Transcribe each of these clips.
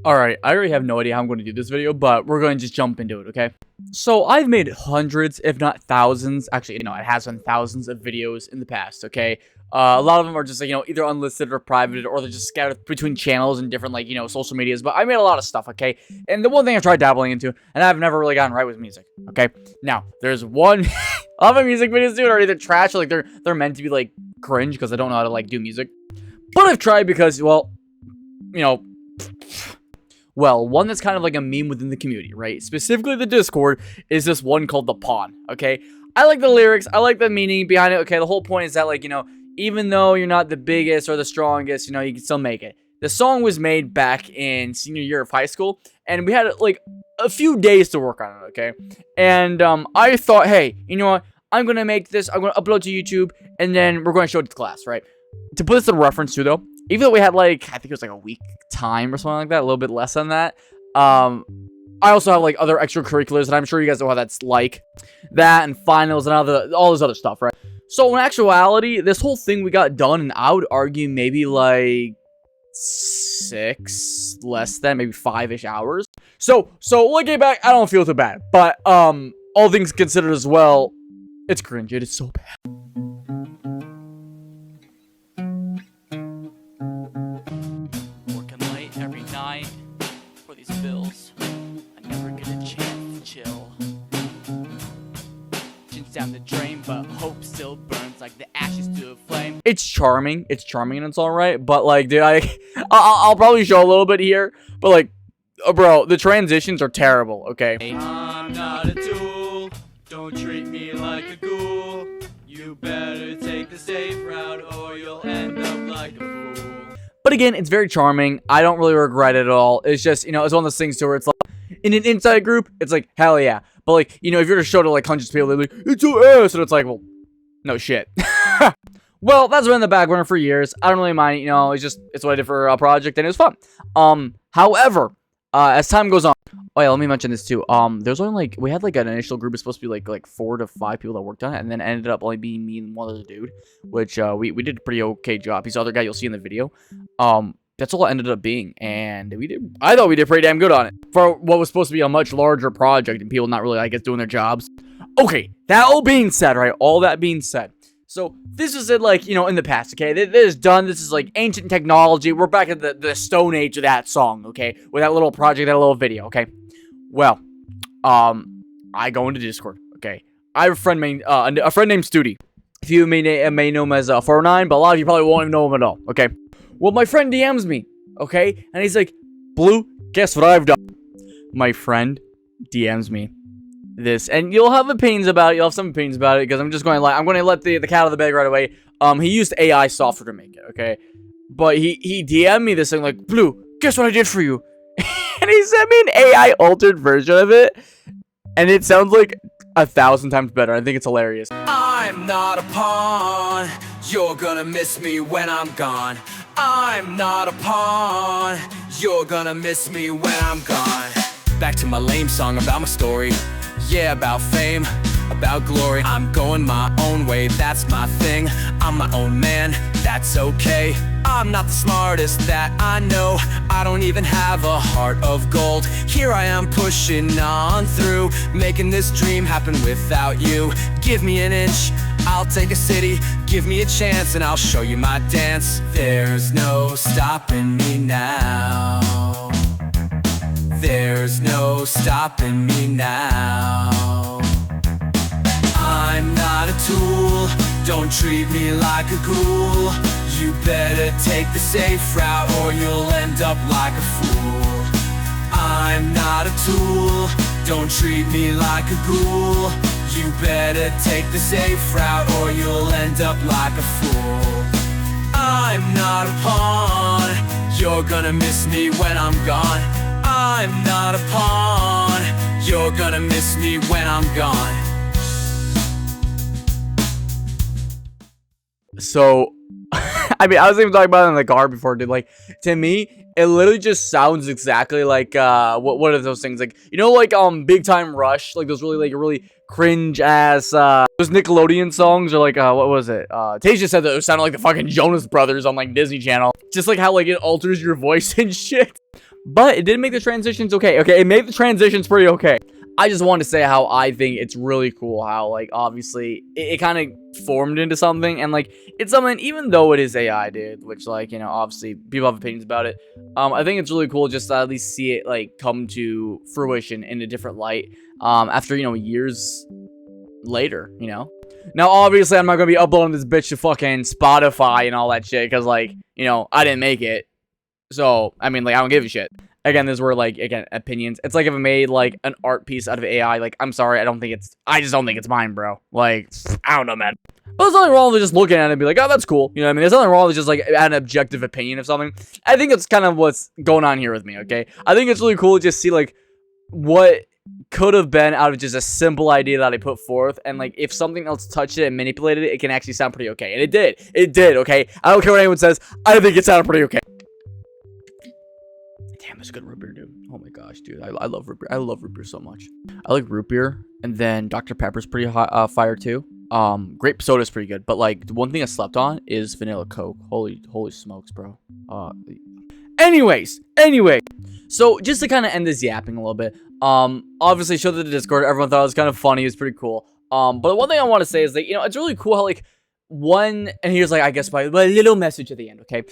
Alright, I already have no idea how I'm going to do this video, but we're going to just jump into it, okay? So, I've made hundreds, if not thousands, actually, it has been thousands of videos in the past, okay? A lot of them are just, like, either unlisted or private, or they're just scattered between channels and different, like, social medias, but I made a lot of stuff, okay? And the one thing I tried dabbling into, and I've never really gotten right, was music, okay? Now, there's one, a lot of my music videos, dude, are either trash, or, like, they're meant to be, like, cringe, because I don't know how to, like, do music. But I've tried because, well, well, one that's kind of like a meme within the community, right? Specifically the Discord is this one called The Pawn, okay? I like the lyrics, I like the meaning behind it, okay? The whole point is that, like, even though you're not the biggest or the strongest, you can still make it. The song was made back in senior year of high school, and we had, like, a few days to work on it, okay? And, I thought, hey, you know what? I'm gonna make this, I'm gonna upload to YouTube, and then we're gonna show it to class, right? To put this in reference to, though, even though we had, like, I think it was, like, a week time or something like that, a little bit less than that, I also have, like, other extracurriculars, and I'm sure you guys know how that's like. That, and finals, and all this other stuff, right? So, in actuality, this whole thing we got done, and I would argue maybe, like, maybe 5-ish hours. So, looking back, I don't feel too bad, but, all things considered as well, it's cringe, it is so bad. For these bills, I never get a chance to chill. Chin's down the drain, but hope still burns like the ashes to a flame. It's charming and it's alright, but like, dude, I'll probably show a little bit here, but like, bro, the transitions are terrible, okay? I'm not a tool, don't treat me like a ghoul. You better take the safe route or you'll end up like a fool. But again, it's very charming. I don't really regret it at all. It's just, it's one of those things to where it's like, in an inside group, it's like, hell yeah. But like, if you're to show to like hundreds of people, they're like, it's so ass. And it's like, well, no shit. Well, that's been in the back burner for years. I don't really mind, it's what I did for a project and it was fun. However, as time goes on, oh yeah, let me mention this too. There's only like, we had like an initial group. It's supposed to be like 4 to 5 people that worked on it, and then ended up only being me and one other dude, which we did a pretty okay job. He's the other guy you'll see in the video. That's all it ended up being, and I thought we did pretty damn good on it for what was supposed to be a much larger project and people not really, I guess, doing their jobs. Okay, that all being said, right? All that being said. So, this is it, like, in the past, okay? This is done. This is, like, ancient technology. We're back at the stone age of that song, okay? With that little project, that little video, okay? Well, I go into Discord, okay? I have a friend named Studi. If you may know him as 409, but a lot of you probably won't even know him at all, okay? Well, my friend DMs me, okay? And he's like, Blue, guess what I've done? My friend DMs me this, and you'll have opinions about it. You'll have some opinions about it, because I'm just going to I'm going to let the cat out of the bag right away. He used AI software to make it, okay? But he DM'd me this thing like, Blue, guess what I did for you? And he sent me an AI altered version of it, and it sounds like 1,000 times better. I think it's hilarious. I'm not a pawn. You're gonna miss me when I'm gone. I'm not a pawn. You're gonna miss me when I'm gone. Back to my lame song about my story. Yeah, about fame, about glory. I'm going my own way, that's my thing. I'm my own man, that's okay. I'm not the smartest that I know. I don't even have a heart of gold. Here I am pushing on through, making this dream happen without you. Give me an inch, I'll take a city. Give me a chance and I'll show you my dance. There's no stopping me now. There's no stopping me now. I'm not a tool, don't treat me like a ghoul. You better take the safe route or you'll end up like a fool. I'm not a tool, don't treat me like a ghoul. You better take the safe route or you'll end up like a fool. I'm not a pawn, you're gonna miss me when I'm gone. I'm not a pawn, you're gonna miss me when I'm gone. So, I mean, I was even talking about it in the car before, dude. Like, to me, it literally just sounds exactly like, what are those things? Like, like, Big Time Rush? Like, those really cringe-ass, those Nickelodeon songs, or like, what was it? Tasia said that it sounded like the fucking Jonas Brothers on, like, Disney Channel. Just like how, like, it alters your voice and shit. but it did make the transitions okay. Okay, it made the transitions pretty okay. I just wanted to say how I think it's really cool how, like, obviously, it kind of formed into something, and, like, it's something, even though it is AI, dude, which, like, you know, obviously, people have opinions about it, I think it's really cool just to at least see it, like, come to fruition in a different light, after, you know, years later, you know? Now, obviously, I'm not gonna be uploading this bitch to fucking Spotify and all that shit, because, like, you know, I didn't make it, so, I mean, like, I don't give a shit. Again, these were, like, again, opinions. It's like if I made, like, an art piece out of AI, like, I'm sorry, I just don't think it's mine, bro. Like, I don't know, man. But there's nothing wrong with just looking at it and be like, oh, that's cool. You know what I mean? There's nothing wrong with just, like, an objective opinion of something. I think it's kind of what's going on here with me, okay? I think it's really cool to just see, like, what could have been out of just a simple idea that I put forth, and, like, if something else touched it and manipulated it, it can actually sound pretty okay. And it did. It did, okay? I don't care what anyone says. I think it sounded pretty okay. Damn, it's good root beer, dude. Oh my gosh, dude. I love root beer. I love root beer so much. I like root beer, and then Dr. Pepper's pretty hot, fire too. Grape soda's pretty good, but, like, the one thing I slept on is vanilla Coke. Holy smokes, bro. Anyway. So, just to kind of end this yapping a little bit, obviously showed the Discord. Everyone thought it was kind of funny. It was pretty cool. But one thing I want to say is that, you know, it's really cool how, like, and here's, like, I guess my little message at the end, okay?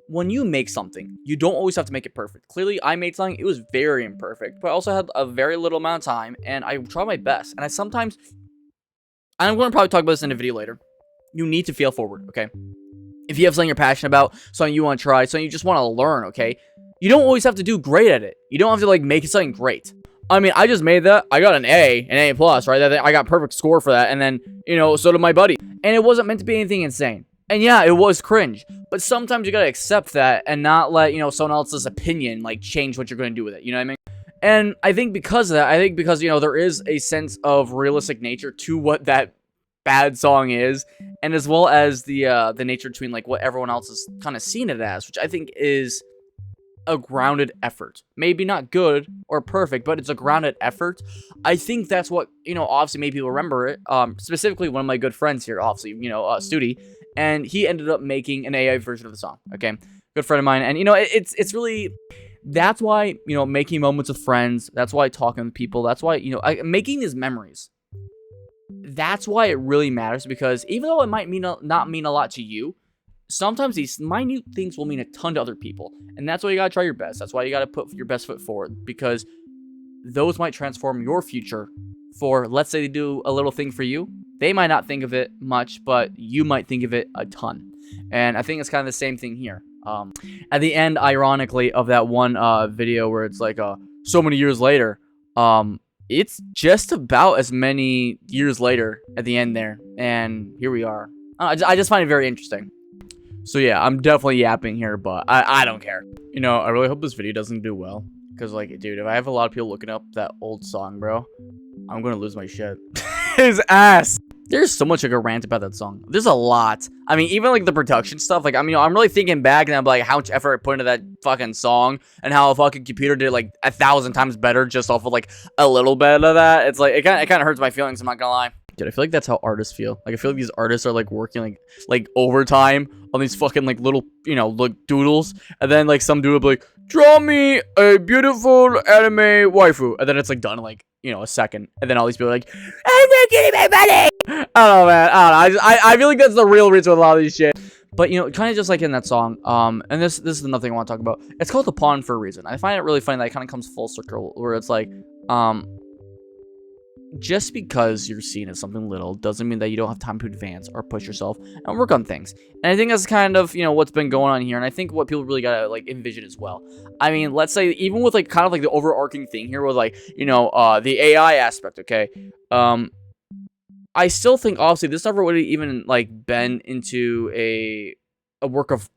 When you make something, you don't always have to make it perfect. Clearly, I made something, it was very imperfect, but I also had a very little amount of time, and I tried my best. And I'm going to probably talk about this in a video later, you need to fail forward, okay? If you have something you're passionate about, something you want to try, something you just want to learn, okay? You don't always have to do great at it. You don't have to, like, make something great. I mean, I just made that. I got an A plus, right? I got perfect score for that. And then, you know, so did my buddy. And it wasn't meant to be anything insane. And yeah, it was cringe. But sometimes you gotta accept that and not let, you know, someone else's opinion, like, change what you're gonna do with it. You know what I mean? And I think because of that, because, you know, there is a sense of realistic nature to what that bad song is. And as well as the nature between, like, what everyone else is kind of seeing it as, which I think is a grounded effort. Maybe not good or perfect, but it's a grounded effort. I think that's what, you know, obviously made people remember it. Specifically, one of my good friends here, obviously, you know, Studi, and he ended up making an AI version of the song. Okay, good friend of mine, and, you know, it's really, that's why, you know, making moments with friends, that's why talking with people, that's why, you know, making these memories, that's why it really matters, because even though it might not mean a lot to you, sometimes these minute things will mean a ton to other people. And that's why you gotta try your best. That's why you gotta put your best foot forward, because those might transform your future. For, let's say they do a little thing for you. They might not think of it much, but you might think of it a ton. And I think it's kind of the same thing here. At the end, ironically, of that one video where it's like so many years later, it's just about as many years later at the end there. And here we are. I just find it very interesting. So yeah, I'm definitely yapping here, but I don't care. You know, I really hope this video doesn't do well. Because, like, dude, if I have a lot of people looking up that old song, bro, I'm gonna lose my shit. His ass! There's so much I could rant about that song. There's a lot. I mean, even, like, the production stuff. Like, I mean, I'm really thinking back, and I'm like, how much effort I put into that fucking song, and how a fucking computer did, like, 1,000 times better just off of, like, a little bit of that. It's like, it kind of hurts my feelings, I'm not gonna lie. Dude, I feel like that's how artists feel. Like, I feel like these artists are, like, working, like overtime on these fucking, like, little, you know, like, doodles. And then, like, some dude will be like, draw me a beautiful anime waifu. And then it's, like, done in, like, you know, a second. And then all these people are like, I'm not getting my money! I don't know, man. I don't know. I feel like that's the real reason with a lot of these shit. But, you know, kind of just like in that song, and this is another thing I want to talk about. It's called The Pawn for a reason. I find it really funny that it kind of comes full circle, where it's like, just because you're seen as something little doesn't mean that you don't have time to advance or push yourself and work on things. And I think that's kind of, you know, what's been going on here. And I think what people really gotta, like, envision as well. I mean, let's say even with, like, kind of like the overarching thing here with, like, you know, the AI aspect, okay? I still think, obviously, this never would have even, like, been into a work of,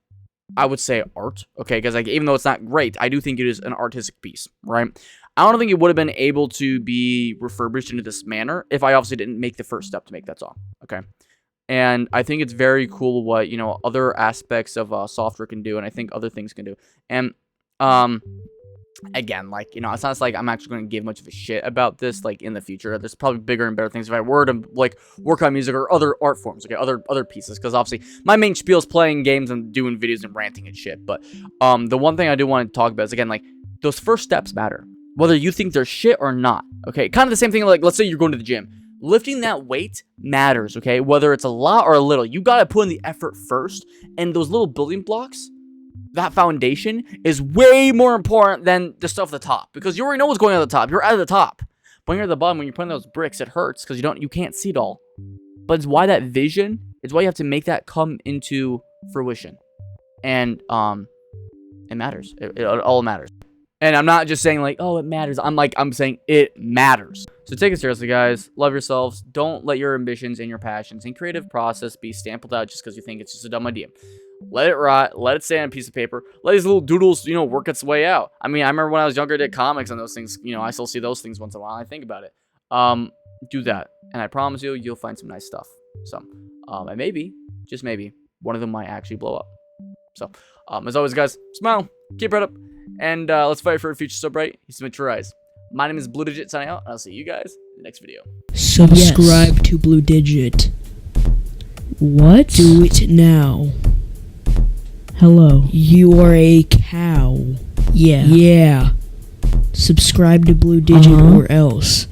I would say, art, okay? Because, like, even though it's not great, I do think it is an artistic piece, right? I don't think it would have been able to be refurbished into this manner if I obviously didn't make the first step to make that song, okay? And I think it's very cool what, you know, other aspects of software can do, and I think other things can do. And, again, like, you know, it's not like I'm actually going to give much of a shit about this, like, in the future. There's probably bigger and better things if I were to, like, work on music or other art forms, okay, other pieces, because obviously my main spiel is playing games and doing videos and ranting and shit. But the one thing I do want to talk about is, again, like, those first steps matter. Whether you think they're shit or not, okay? Kind of the same thing, like, let's say you're going to the gym. Lifting that weight matters, okay? Whether it's a lot or a little. You gotta put in the effort first, and those little building blocks, that foundation, is way more important than the stuff at the top. Because you already know what's going on at the top. You're at the top. When you're at the bottom, when you're putting those bricks, it hurts because you can't see it all. But it's why that vision, it's why you have to make that come into fruition. And it matters. It all matters. And I'm not just saying like, oh, it matters. I'm saying it matters. So take it seriously, guys. Love yourselves. Don't let your ambitions and your passions and creative process be stamped out just because you think it's just a dumb idea. Let it rot. Let it stay on a piece of paper. Let these little doodles, work its way out. I mean, I remember when I was younger, I did comics and those things. I still see those things once in a while. I think about it. Do that. And I promise you, you'll find some nice stuff. So, and maybe, just maybe, one of them might actually blow up. So, as always, guys, smile, keep it up, and let's fight for a future so bright. You submit your eyes. My name is Blue Digit signing out, and I'll see you guys in the next video. Subscribe to Blue Digit. What? Do it now. Hello. You are a cow. Yeah. Yeah. Subscribe to Blue Digit or else.